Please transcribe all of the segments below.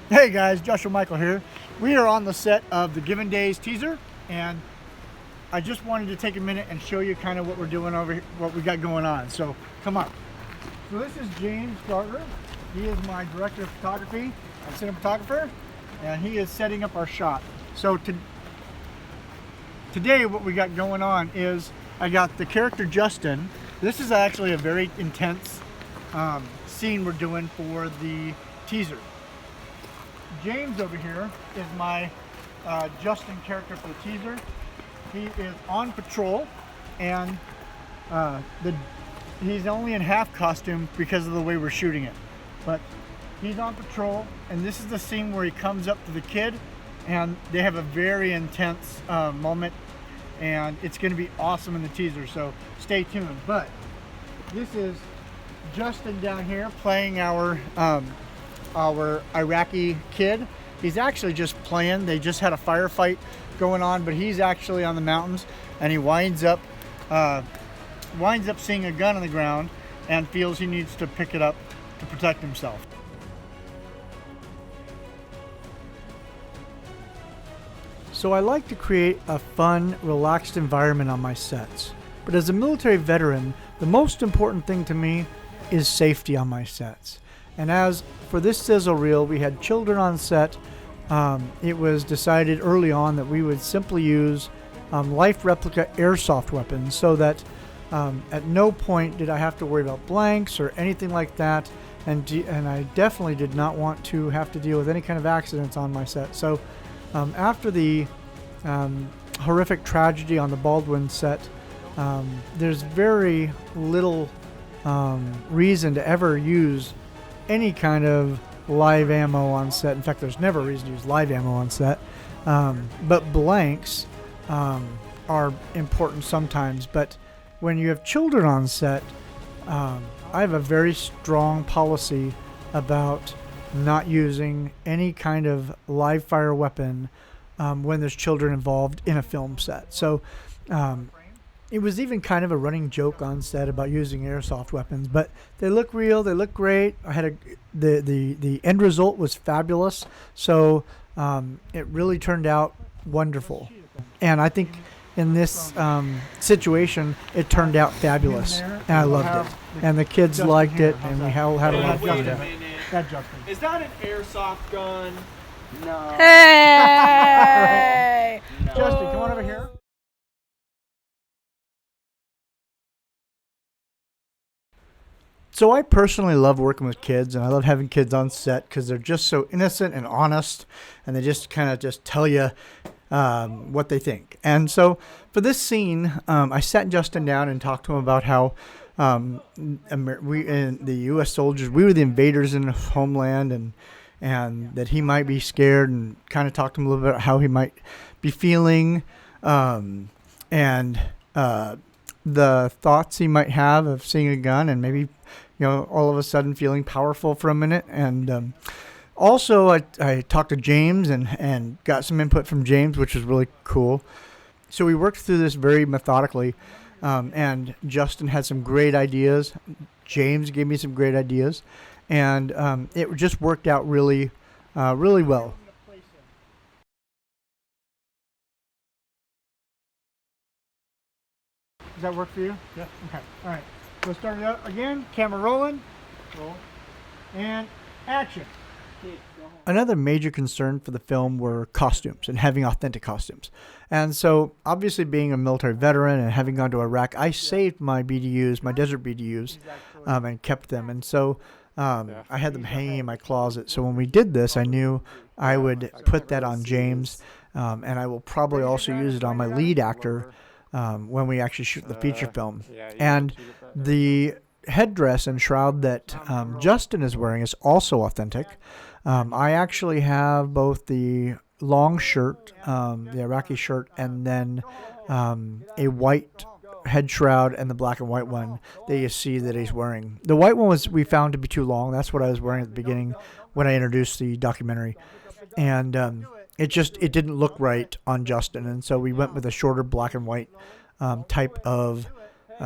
Hey guys, Joshua Michael here. We are on the set of the Given Days teaser, and I just wanted to take a minute and show you kind of what we're doing over here, what we got going on. So come on. So this is James Garter. He is my director of photography and cinematographer, and he is setting up our shot. So today what we got going on is I got the character Justin. This is actually a very intense scene we're doing for the teaser. James over here is my Justin character for the teaser. He is on patrol, and he's only in half costume because of the way we're shooting it. But he's on patrol, and this is the scene where he comes up to the kid, and they have a very intense moment, and it's going to be awesome in the teaser, so stay tuned. But this is Justin down here playing our Iraqi kid. He's actually just playing. They just had a firefight going on, but he's actually on the mountains, and he winds up seeing a gun on the ground and feels he needs to pick it up to protect himself. So I like to create a fun, relaxed environment on my sets. But as a military veteran, the most important thing to me is safety on my sets. And as for this sizzle reel, we had children on set. It was decided early on that we would simply use life replica airsoft weapons, so that at no point did I have to worry about blanks or anything like that. And I definitely did not want to have to deal with any kind of accidents on my set. So after the horrific tragedy on the Baldwin set, there's very little reason to ever use any kind of live ammo on set. In fact, there's never a reason to use live ammo on set. But blanks are important sometimes. But when you have children on set, I have a very strong policy about not using any kind of live fire weapon when there's children involved in a film set. So it was even kind of a running joke on set about using airsoft weapons, but they look real, they look great. I had the end result was fabulous, so it really turned out wonderful. And I think in this situation, it turned out fabulous, and I loved it. And the kids liked it, and we all had a lot of fun. Is that an airsoft gun? No. Hey! No. Justin, come on over here. So I personally love working with kids, and I love having kids on set because they're just so innocent and honest, and they just kind of just tell you what they think. And so for this scene, I sat Justin down and talked to him about how we in the U.S. soldiers, we were the invaders in his homeland, and that he might be scared, and kind of talked to him a little bit about how he might be feeling, and the thoughts he might have of seeing a gun and maybe, all of a sudden feeling powerful for a minute. And also I talked to James and got some input from James, which was really cool. So we worked through this very methodically, and Justin had some great ideas. James gave me some great ideas, and it just worked out really, really well. Does that work for you? Yeah. Okay. All right. So start it up again. Camera rolling. Roll. And action. Another major concern for the film were costumes and having authentic costumes. And so, obviously, being a military veteran and having gone to Iraq, I saved my BDUs, my desert BDUs, and kept them. And so, I had them hanging in my closet. So when we did this, I knew I would put that on James, and I will probably also use it on my lead actor when we actually shoot the feature film. And the headdress and shroud that Justin is wearing is also authentic. I actually have both the long shirt, the Iraqi shirt, and then a white head shroud and the black and white one that you see that he's wearing. The white one we found to be too long. That's what I was wearing at the beginning when I introduced the documentary. And it didn't look right on Justin, and so we went with a shorter black and white type of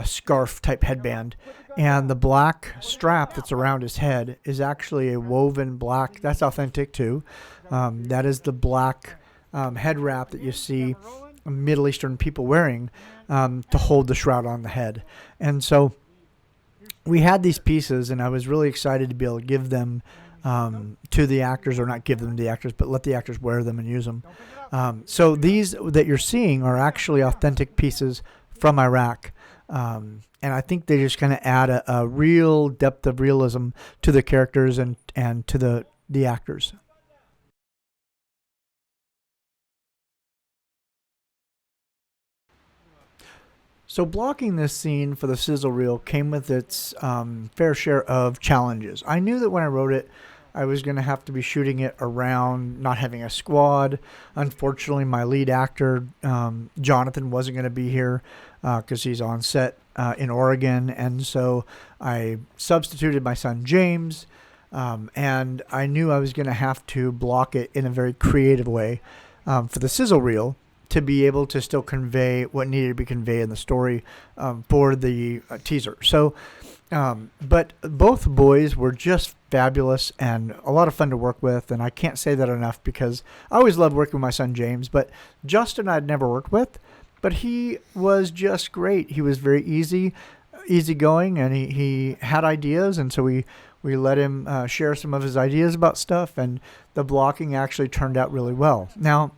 scarf type headband, and the black strap that's around his head is actually a woven black. That's authentic too. That is the black head wrap that you see Middle Eastern people wearing to hold the shroud on the head. And so we had these pieces, and I was really excited to be able to give them to the actors, or not give them to the actors, but let the actors wear them and use them. So these that you're seeing are actually authentic pieces from Iraq. And I think they just kind of add a real depth of realism to the characters and to the actors. So blocking this scene for the sizzle reel came with its fair share of challenges. I knew that when I wrote it, I was going to have to be shooting it around not having a squad. Unfortunately, my lead actor, Jonathan, wasn't going to be here because he's on set in Oregon. And so I substituted my son, James, and I knew I was going to have to block it in a very creative way for the sizzle reel, to be able to still convey what needed to be conveyed in the story for the teaser. So, but both boys were just fabulous and a lot of fun to work with, and I can't say that enough because I always loved working with my son James, but Justin I'd never worked with, but he was just great. He was very easygoing, and he had ideas, and so we let him share some of his ideas about stuff, and the blocking actually turned out really well. Now,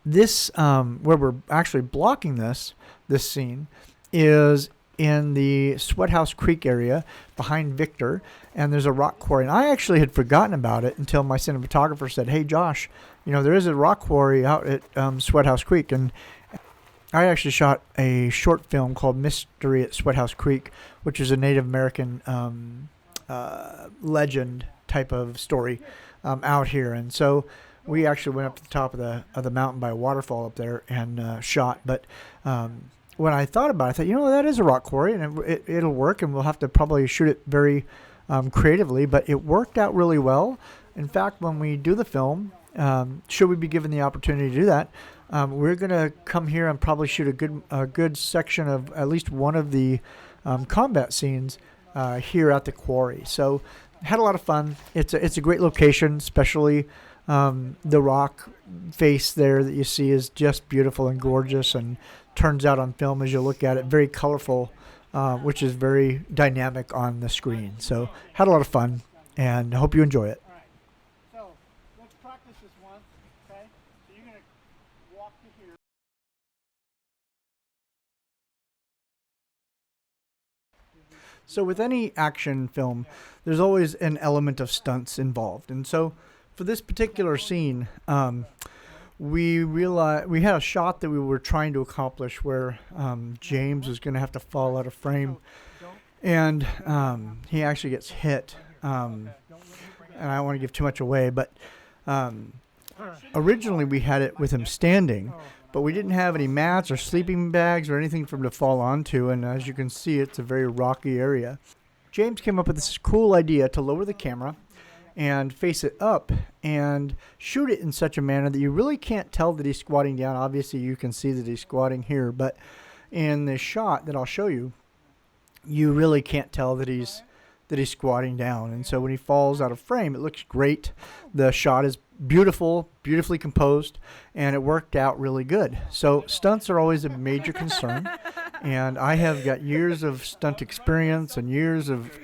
this where we're actually blocking this scene is in the Sweathouse Creek area behind Victor, and there's a rock quarry. And I actually had forgotten about it until my cinematographer said, "Hey Josh, there is a rock quarry out at Sweathouse Creek." And I actually shot a short film called Mystery at Sweathouse Creek, which is a Native American legend type of story out here. And so we actually went up to the top of the mountain by a waterfall up there and shot. But when I thought about it, I thought, that is a rock quarry, and it'll work, and we'll have to probably shoot it very creatively. But it worked out really well. In fact, when we do the film, should we be given the opportunity to do that, we're going to come here and probably shoot a good section of at least one of the combat scenes here at the quarry. So had a lot of fun. It's a great location, especially the rock face there that you see is just beautiful and gorgeous, and turns out on film, as you look at it, very colorful, which is very dynamic on the screen. So had a lot of fun, and I hope you enjoy it. All right. So let's practice this once, okay? So you're going to walk to here. So with any action film, there's always an element of stunts involved. And so for this particular scene, we realized we had a shot that we were trying to accomplish where James was going to have to fall out of frame, and he actually gets hit. And I don't want to give too much away, but originally we had it with him standing, but we didn't have any mats or sleeping bags or anything for him to fall onto, and as you can see, it's a very rocky area. James came up with this cool idea to lower the camera and face it up and shoot it in such a manner that you really can't tell that he's squatting down. Obviously, you can see that he's squatting here, but in the shot that I'll show you, you really can't tell that he's squatting down. And so when he falls out of frame, it looks great. The shot is beautiful, beautifully composed, and it worked out really good. So stunts are always a major concern, and I have got years of stunt experience and years of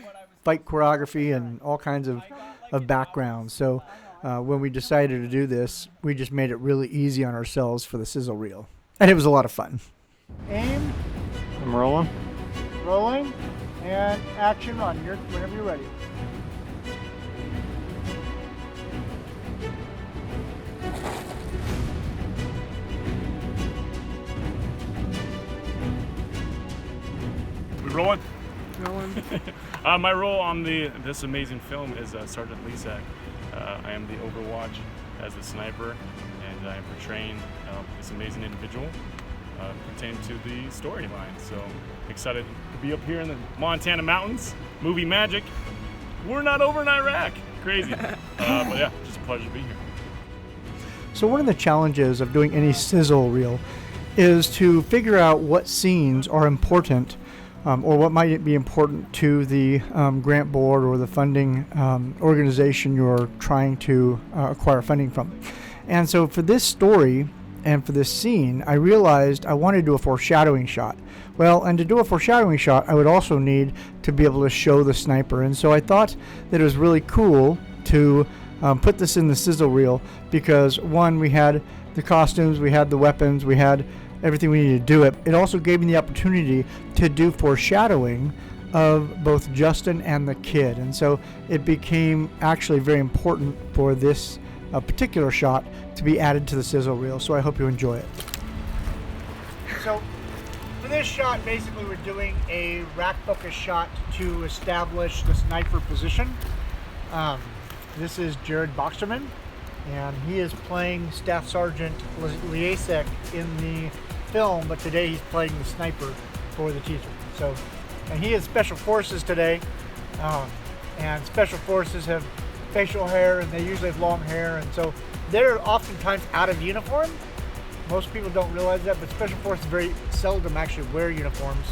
fight choreography and all kinds of background. So when we decided to do this, we just made it really easy on ourselves for the sizzle reel, and it was a lot of fun. Aim, I'm rolling. rolling, and action on. Whenever you're ready. We rolling? Rolling. My role on this amazing film is Sergeant Lisak. I am the Overwatch as the sniper, and I am portraying this amazing individual pertaining to the storyline. So excited to be up here in the Montana mountains. Movie magic. We're not over in Iraq. Crazy. But yeah, just a pleasure to be here. So one of the challenges of doing any sizzle reel is to figure out what scenes are important, or what might be important to the grant board or the funding organization you're trying to acquire funding from. And so for this story and for this scene, I realized I wanted to do a foreshadowing shot. Well, and to do a foreshadowing shot, I would also need to be able to show the sniper. And so I thought that it was really cool to put this in the sizzle reel because, one, we had the costumes, we had the weapons, we had everything we needed to do it. It also gave me the opportunity to do foreshadowing of both Justin and the kid. And so it became actually very important for this particular shot to be added to the sizzle reel. So I hope you enjoy it. So for this shot, basically we're doing a rack focus shot to establish the sniper position. This is Jared Boxerman, and he is playing Staff Sergeant Liasek in the film, but today he's playing the sniper for the teaser. So, and he is Special Forces today, and Special Forces have facial hair, and they usually have long hair, and so they're oftentimes out of uniform. Most people don't realize that, but Special Forces very seldom actually wear uniforms.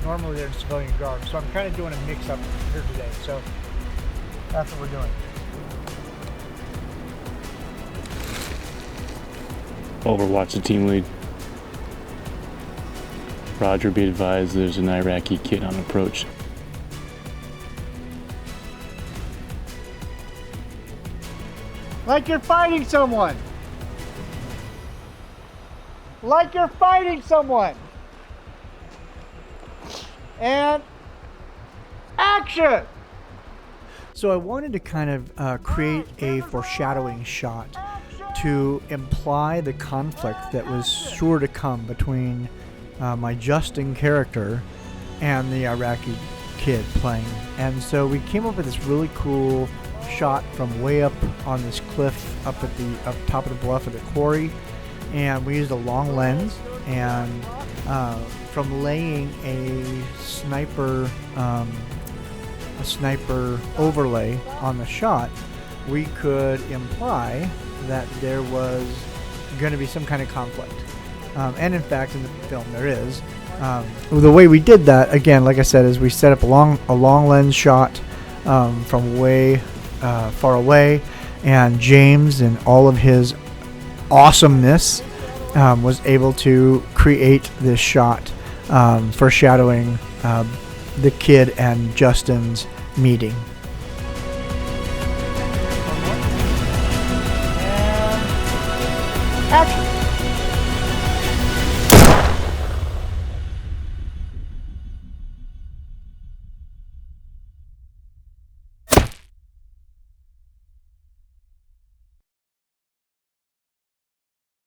Normally they're in civilian garb. So I'm kind of doing a mix-up here today. So that's what we're doing. Overwatch the team lead. Roger, be advised there's an Iraqi kid on approach. Like you're fighting someone. Like you're fighting someone. And action! So I wanted to kind of create a foreshadowing shot to imply the conflict that was sure to come between my Justin character and the Iraqi kid playing. And so we came up with this really cool shot from way up on this cliff up at the top of the bluff of the quarry, and we used a long lens, and from laying a sniper overlay on the shot, we could imply that there was going to be some kind of conflict. And in fact, in the film, there is. The way we did that, again, like I said, is we set up a long lens shot from way far away, and James, in all of his awesomeness, was able to create this shot foreshadowing the kid and Justin's meeting. Action!